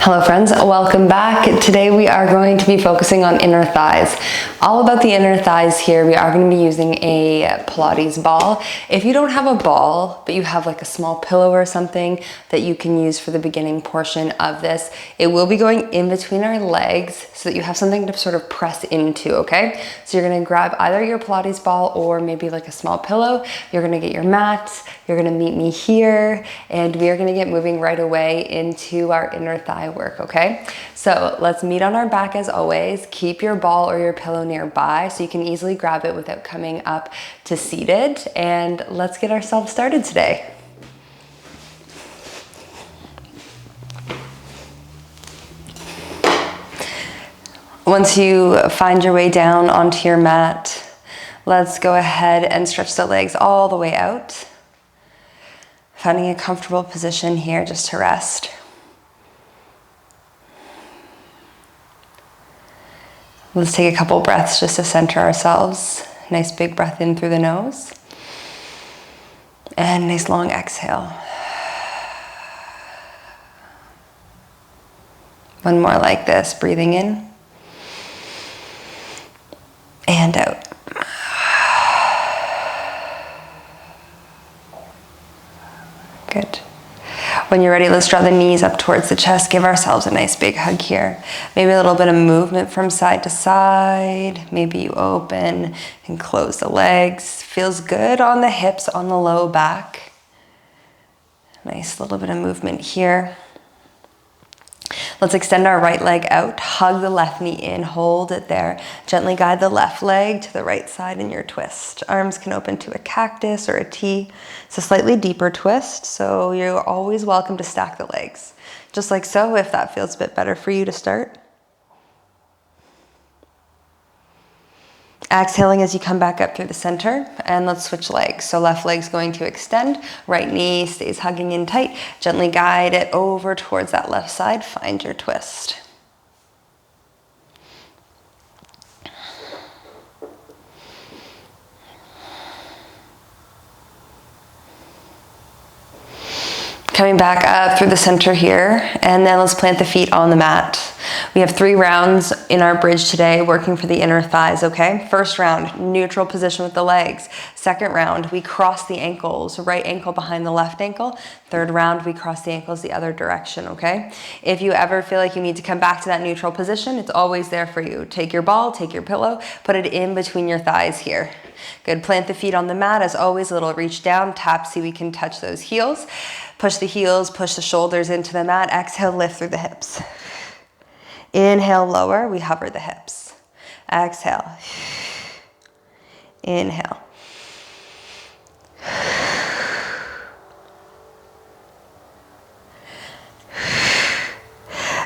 Hello friends, welcome back. Today we are going to be focusing on inner thighs. All about the inner thighs here. We are going to be using a Pilates ball. If you don't have a ball, but you have like a small pillow or something that you can use for the beginning portion of this, it will be going in between our legs so that you have something to sort of press into, okay? So you're going to grab either your Pilates ball or maybe like a small pillow. You're going to get your mat. You're going to meet me here and we are going to get moving right away into our inner thigh work, okay? So let's meet on our back as always. Keep your ball or your pillow nearby so you can easily grab it without coming up to seated, and let's get ourselves started today. Once you find your way down onto your mat, let's go ahead and stretch the legs all the way out. Finding a comfortable position here just to rest. Let's take a couple breaths just to center ourselves. Nice big breath in through the nose. And nice long exhale. One more like this, breathing in and out. Good. When you're ready, let's draw the knees up towards the chest. Give ourselves a nice big hug here. Maybe a little bit of movement from side to side. Maybe you open and close the legs. Feels good on the hips, on the low back. Nice little bit of movement here. Let's extend our right leg out. Hug the left knee in. Hold it there. Gently guide the left leg to the right side in your twist. Arms can open to a cactus or a T. It's a slightly deeper twist, so you're always welcome to stack the legs. Just like so, if that feels a bit better for you to start. Exhaling as you come back up through the center, and let's switch legs. So left leg's going to extend, right knee stays hugging in tight. Gently guide it over towards that left side. Find your twist. Coming back up through the center here, and then let's plant the feet on the mat. We have 3 rounds in our bridge today, working for the inner thighs, okay? First round, neutral position with the legs. Second round, we cross the ankles, right ankle behind the left ankle. Third round, we cross the ankles the other direction, okay? If you ever feel like you need to come back to that neutral position, it's always there for you. Take your ball, take your pillow, put it in between your thighs here. Good, plant the feet on the mat. As always, a little reach down, tap, see we can touch those heels. Push the heels, push the shoulders into the mat. Exhale, lift through the hips. Inhale, lower, we hover the hips. Exhale. Inhale.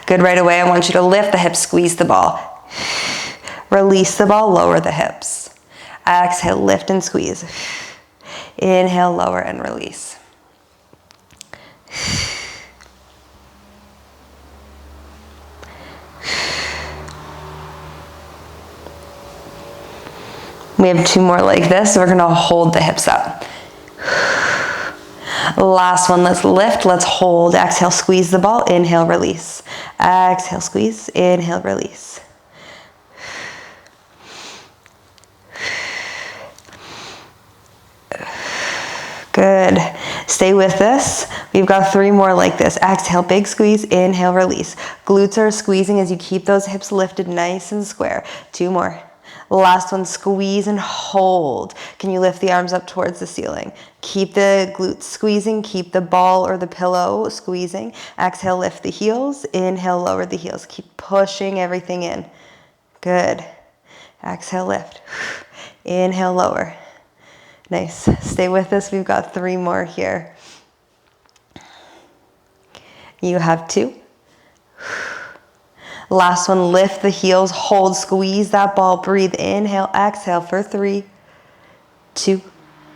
Good, right away, I want you to lift the hips, squeeze the ball. Release the ball, lower the hips. Exhale, lift and squeeze. Inhale, lower and release. We have 2 more like this. We're gonna hold the hips up. Last one, let's lift, let's hold. Exhale, squeeze the ball, inhale, release. Exhale, squeeze, inhale, release. Good. Stay with this. We've got 3 more like this. Exhale, big squeeze, inhale, release. Glutes are squeezing as you keep those hips lifted nice and square. 2 more. Last one, squeeze and hold. Can you lift the arms up towards the ceiling? Keep the glutes squeezing, keep the ball or the pillow squeezing. Exhale, lift the heels. Inhale, lower the heels. Keep pushing everything in. Good. Exhale, lift. Inhale, lower. Nice. Stay with us. We've got 3 more here. You have 2. Last one, lift the heels, hold, squeeze that ball, breathe, inhale, exhale for 3, 2,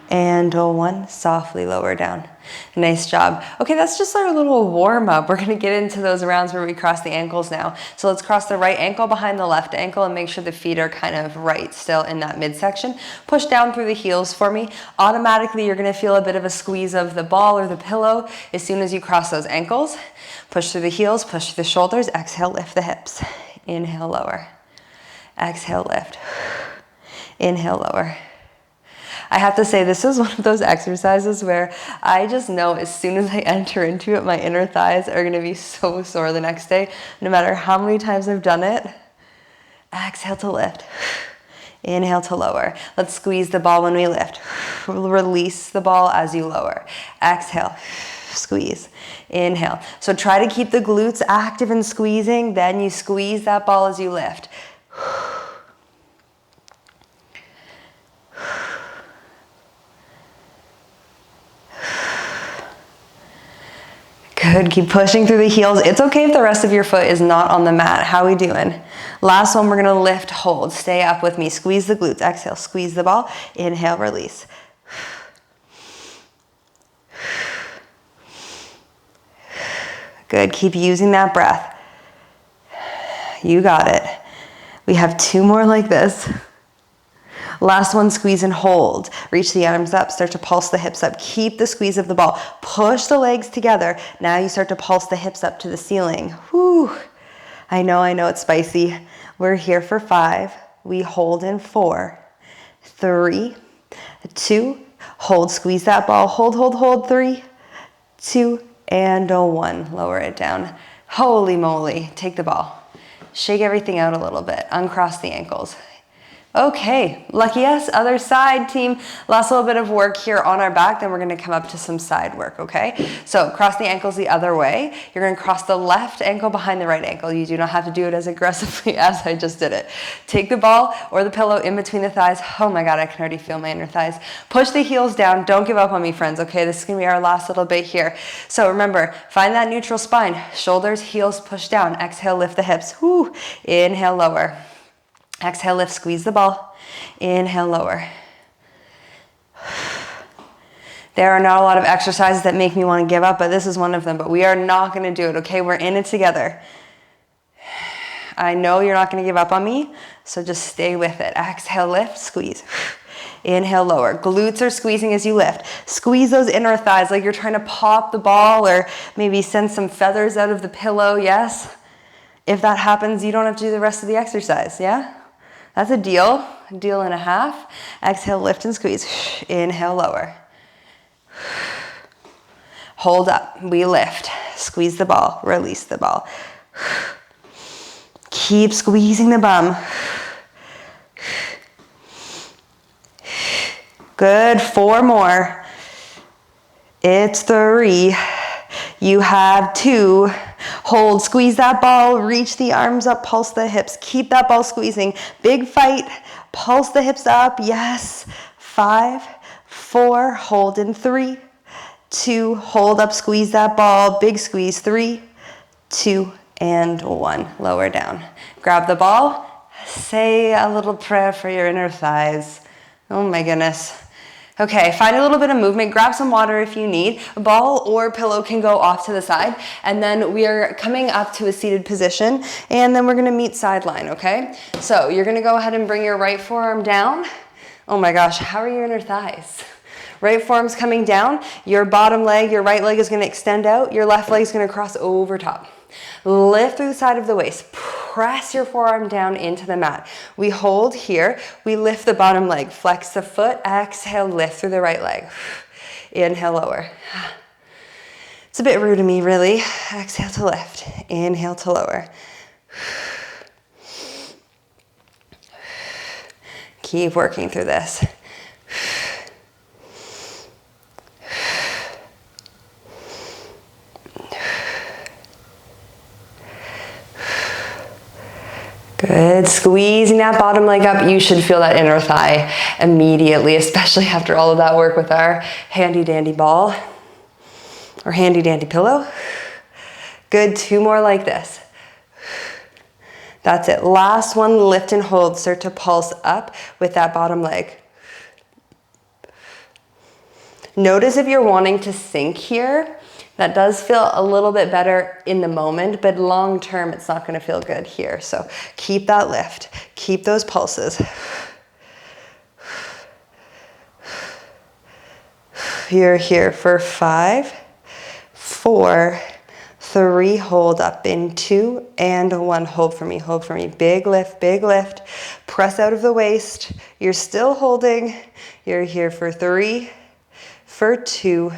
and 1, softly lower down. Nice job. Okay, that's just our little warm up. We're gonna get into those rounds where we cross the ankles now. So let's cross the right ankle behind the left ankle and make sure the feet are kind of right still in that midsection. Push down through the heels for me. Automatically, you're gonna feel a bit of a squeeze of the ball or the pillow as soon as you cross those ankles. Push through the heels, push through the shoulders. Exhale, lift the hips. Inhale, lower. Exhale, lift. Inhale, lower. I have to say, this is one of those exercises where I just know as soon as I enter into it, my inner thighs are gonna be so sore the next day, no matter how many times I've done it. Exhale to lift. Inhale to lower. Let's squeeze the ball when we lift. Release the ball as you lower. Exhale, squeeze. Inhale. So try to keep the glutes active and squeezing, then you squeeze that ball as you lift. Good, keep pushing through the heels. It's okay if the rest of your foot is not on the mat. How are we doing? Last one, we're gonna lift, hold. Stay up with me. Squeeze the glutes. Exhale, squeeze the ball. Inhale, release. Good, keep using that breath. You got it. We have 2 more like this. Last one, squeeze and hold. Reach the arms up, start to pulse the hips up. Keep the squeeze of the ball. Push the legs together. Now you start to pulse the hips up to the ceiling. Whew. I know it's spicy. We're here for 5. We hold in 4, 3, 2, hold, squeeze that ball. Hold, 3, 2, and 1. Lower it down. Holy moly, take the ball. Shake everything out a little bit. Uncross the ankles. Okay, lucky us, other side team. Last little bit of work here on our back, then we're gonna come up to some side work, okay? So cross the ankles the other way. You're gonna cross the left ankle behind the right ankle. You do not have to do it as aggressively as I just did it. Take the ball or the pillow in between the thighs. Oh my God, I can already feel my inner thighs. Push the heels down. Don't give up on me, friends, okay? This is gonna be our last little bit here. So remember, find that neutral spine. Shoulders, heels, push down. Exhale, lift the hips. Whoo. Inhale, lower. Exhale, lift, squeeze the ball. Inhale, lower. There are not a lot of exercises that make me want to give up, but this is one of them. But we are not going to do it, okay? We're in it together. I know you're not going to give up on me, so just stay with it. Exhale, lift, squeeze. Inhale, lower. Glutes are squeezing as you lift. Squeeze those inner thighs like you're trying to pop the ball or maybe send some feathers out of the pillow, yes? If that happens, you don't have to do the rest of the exercise, yeah? That's a deal and a half. Exhale, lift and squeeze. Inhale, lower. Hold up, we lift. Squeeze the ball, release the ball. Keep squeezing the bum. Good, 4 more. It's 3. You have 2. Hold, squeeze that ball, reach the arms up, pulse the hips. Keep that ball squeezing. Big fight, pulse the hips up. Yes, 5, 4, hold in 3, 2, hold up, squeeze that ball. Big squeeze, 3, 2, and 1. Lower down. Grab the ball, say a little prayer for your inner thighs. Oh my goodness. Okay, find a little bit of movement, grab some water if you need. A ball or pillow can go off to the side, and then we are coming up to a seated position, and then we're gonna meet sideline, okay? So you're gonna go ahead and bring your right forearm down. Oh my gosh, how are your inner thighs? Right forearm's coming down, your bottom leg, your right leg is gonna extend out, your left leg is gonna cross over top. Lift through the side of the waist. Press your forearm down into the mat. We hold here. We lift the bottom leg. Flex the foot. Exhale, lift through the right leg. Inhale, lower. It's a bit rude of me, really. Exhale to lift. Inhale to lower. Keep working through this. Good, squeezing that bottom leg up. You should feel that inner thigh immediately, especially after all of that work with our handy dandy ball or handy dandy pillow. Good, 2 more like this. That's it. Last one, lift and hold. Start to pulse up with that bottom leg. Notice if you're wanting to sink here. That does feel a little bit better in the moment, but long term, it's not gonna feel good here. So keep that lift, keep those pulses. You're here for 5, 4, 3, hold up in 2 and 1. Hold for me, hold for me. Big lift, press out of the waist. You're still holding. You're here for 3, for 2,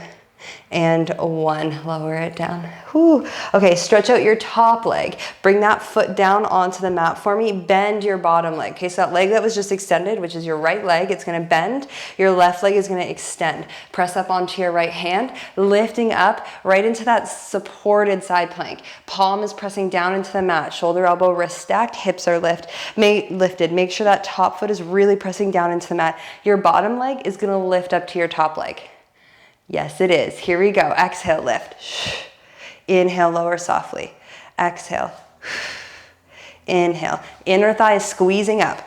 and 1. Lower it down. Whew. Okay, stretch out your top leg. Bring that foot down onto the mat for me. Bend your bottom leg. Okay, so that leg that was just extended, which is your right leg, it's gonna bend. Your left leg is gonna extend. Press up onto your right hand, lifting up right into that supported side plank. Palm is pressing down into the mat. Shoulder, elbow, wrist stacked. Hips are lifted. Make sure that top foot is really pressing down into the mat. Your bottom leg is gonna lift up to your top leg. Yes, it is. Here we go. Exhale, lift. Inhale, lower softly. Exhale. Inhale. Inner thigh is squeezing up.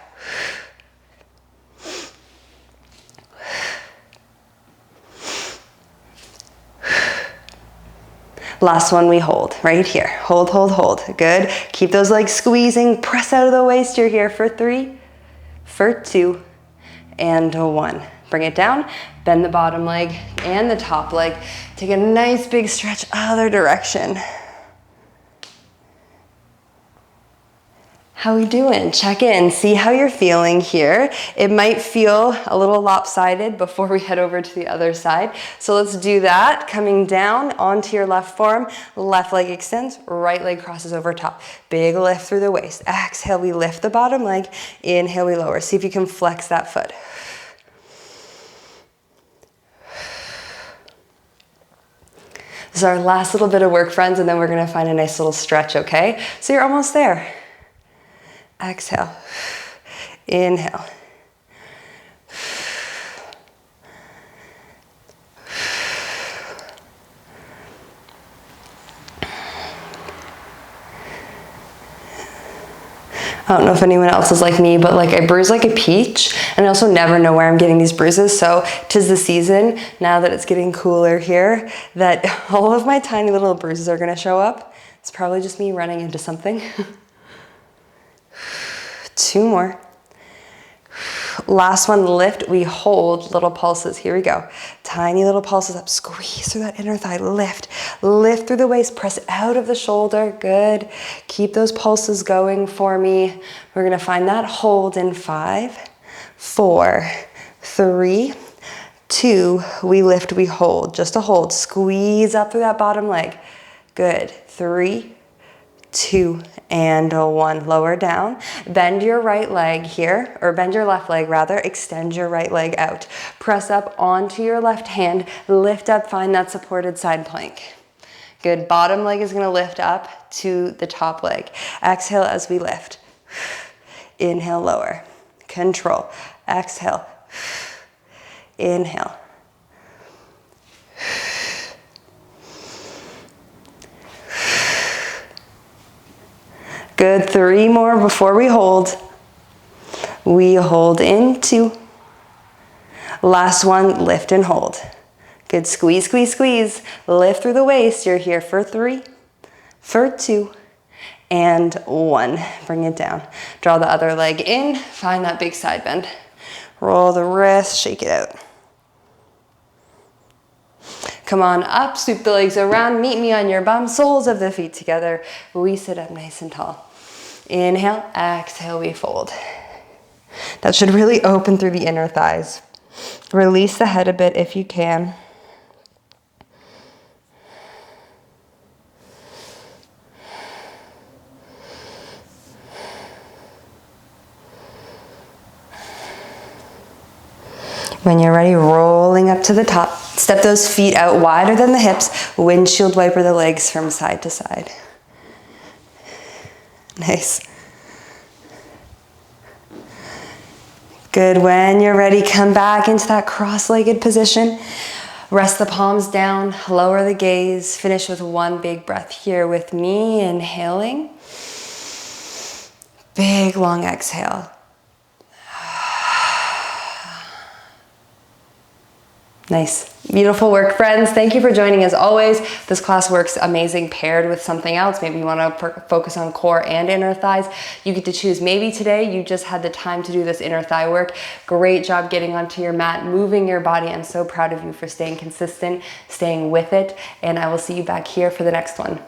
Last one we hold, right here. Hold, hold, hold. Good. Keep those legs squeezing. Press out of the waist. You're here for 3, for 2, and 1. Bring it down, bend the bottom leg and the top leg. Take a nice big stretch other direction. How we doing? Check in, see how you're feeling here. It might feel a little lopsided before we head over to the other side. So let's do that. Coming down onto your left forearm, left leg extends, right leg crosses over top. Big lift through the waist. Exhale, we lift the bottom leg. Inhale, we lower. See if you can flex that foot. This is our last little bit of work, friends, and then we're gonna find a nice little stretch, okay? So you're almost there. Exhale, inhale. I don't know if anyone else is like me, but like I bruise like a peach, and I also never know where I'm getting these bruises. So 'tis the season, now that it's getting cooler here, that all of my tiny little bruises are gonna show up. It's probably just me running into something. 2 more. Last one, lift, we hold, little pulses. Here we go. Tiny little pulses up, squeeze through that inner thigh, lift. Lift through the waist, press out of the shoulder, good. Keep those pulses going for me. We're gonna find that hold in 5, 4, 3, 2, we lift, we hold, just a hold. Squeeze up through that bottom leg, good. 3, 2, and 1. Lower down. Bend your right leg here, or bend your left leg rather. Extend your right leg out. Press up onto your left hand. Lift up, find that supported side plank. Good. Bottom leg is going to lift up to the top leg. Exhale as we lift. Inhale, lower. Control. Exhale. Inhale. Good, 3 more before we hold. We hold in 2. Last one, lift and hold. Good, squeeze, squeeze, squeeze. Lift through the waist. You're here for 3, for 2, and 1. Bring it down. Draw the other leg in. Find that big side bend. Roll the wrist, shake it out. Come on up, sweep the legs around, meet me on your bum, soles of the feet together. We sit up nice and tall. Inhale, exhale, we fold. That should really open through the inner thighs. Release the head a bit if you can. When you're ready, rolling up to the top. Step those feet out wider than the hips. Windshield wiper the legs from side to side. Nice. Good. When you're ready, come back into that cross-legged position. Rest the palms down, lower the gaze. Finish with 1 big breath here with me. Inhaling. Big, long exhale. Nice. Beautiful work, friends. Thank you for joining as always. This class works amazing paired with something else. Maybe you want to focus on core and inner thighs. You get to choose. Maybe today you just had the time to do this inner thigh work. Great job getting onto your mat, moving your body. I'm so proud of you for staying consistent, staying with it, and I will see you back here for the next one.